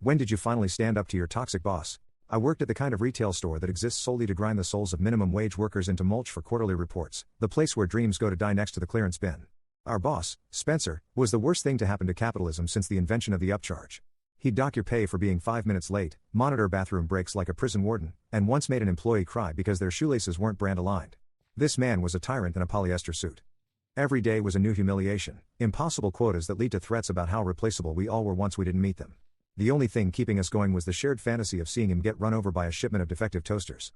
When did you finally stand up to your toxic boss? I worked at the kind of retail store that exists solely to grind the souls of minimum wage workers into mulch for quarterly reports, the place where dreams go to die next to the clearance bin. Our boss, Spencer, was the worst thing to happen to capitalism since the invention of the upcharge. He'd dock your pay for being 5 minutes late, monitor bathroom breaks like a prison warden, and once made an employee cry because their shoelaces weren't brand aligned. This man was a tyrant in a polyester suit. Every day was a new humiliation, impossible quotas that lead to threats about how replaceable we all were once we didn't meet them. The only thing keeping us going was the shared fantasy of seeing him get run over by a shipment of defective toasters.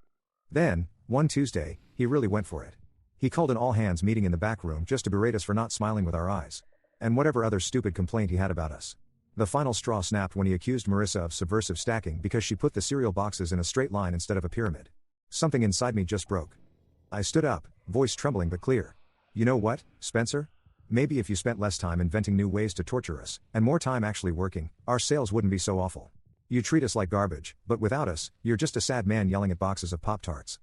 Then, one Tuesday, he really went for it. He called an all-hands meeting in the back room just to berate us for not smiling with our eyes. And whatever other stupid complaint he had about us. The final straw snapped when he accused Marissa of subversive stacking because she put the cereal boxes in a straight line instead of a pyramid. Something inside me just broke. I stood up, voice trembling but clear. You know what, Spencer? Maybe if you spent less time inventing new ways to torture us, and more time actually working, our sales wouldn't be so awful. You treat us like garbage, but without us, you're just a sad man yelling at boxes of Pop-Tarts.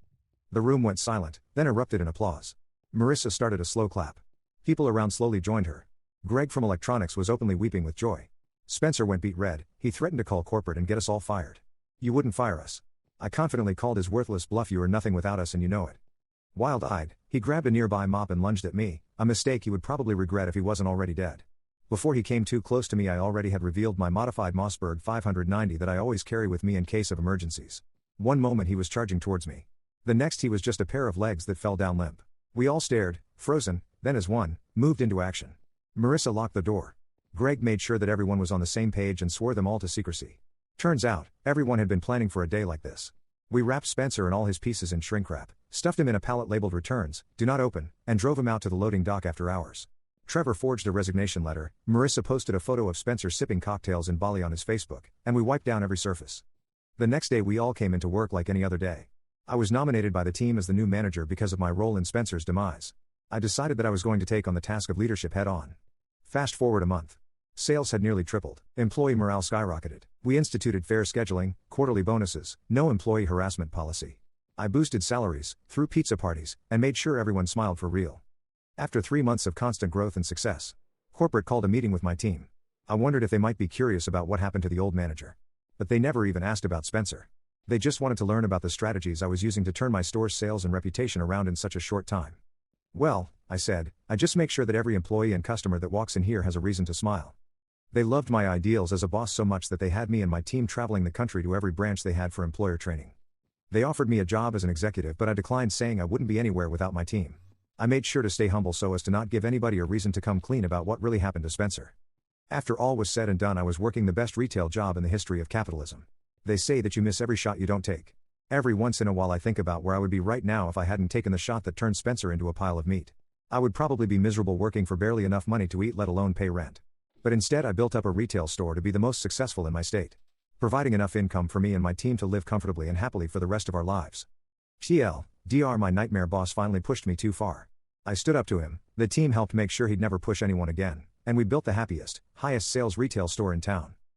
The room went silent, then erupted in applause. Marissa started a slow clap. People around slowly joined her. Greg from electronics was openly weeping with joy. Spencer went beet red. He threatened to call corporate and get us all fired. You wouldn't fire us. I confidently called his worthless bluff. You are nothing without us and you know it. Wild-eyed, he grabbed a nearby mop and lunged at me, a mistake he would probably regret if he wasn't already dead. Before he came too close to me, I already had revealed my modified Mossberg 590 that I always carry with me in case of emergencies. One moment he was charging towards me. The next he was just a pair of legs that fell down limp. We all stared, frozen, then as one, moved into action. Marissa locked the door. Greg made sure that everyone was on the same page and swore them all to secrecy. Turns out, everyone had been planning for a day like this. We wrapped Spencer and all his pieces in shrink wrap, stuffed him in a pallet labeled returns, do not open, and drove him out to the loading dock after hours. Trevor forged a resignation letter, Marissa posted a photo of Spencer sipping cocktails in Bali on his Facebook, and we wiped down every surface. The next day we all came into work like any other day. I was nominated by the team as the new manager because of my role in Spencer's demise. I decided that I was going to take on the task of leadership head on. Fast forward a month. Sales had nearly tripled, employee morale skyrocketed. We instituted fair scheduling, quarterly bonuses, no employee harassment policy. I boosted salaries, threw pizza parties, and made sure everyone smiled for real. After 3 months of constant growth and success, corporate called a meeting with my team. I wondered if they might be curious about what happened to the old manager. But they never even asked about Spencer. They just wanted to learn about the strategies I was using to turn my store's sales and reputation around in such a short time. Well, I said, I just make sure that every employee and customer that walks in here has a reason to smile. They loved my ideals as a boss so much that they had me and my team traveling the country to every branch they had for employer training. They offered me a job as an executive, but I declined, saying I wouldn't be anywhere without my team. I made sure to stay humble so as to not give anybody a reason to come clean about what really happened to Spencer. After all was said and done, I was working the best retail job in the history of capitalism. They say that you miss every shot you don't take. Every once in a while I think about where I would be right now if I hadn't taken the shot that turned Spencer into a pile of meat. I would probably be miserable working for barely enough money to eat, let alone pay rent. But instead I built up a retail store to be the most successful in my state, providing enough income for me and my team to live comfortably and happily for the rest of our lives. TLDR, my nightmare boss finally pushed me too far. I stood up to him, the team helped make sure he'd never push anyone again, and we built the happiest, highest sales retail store in town.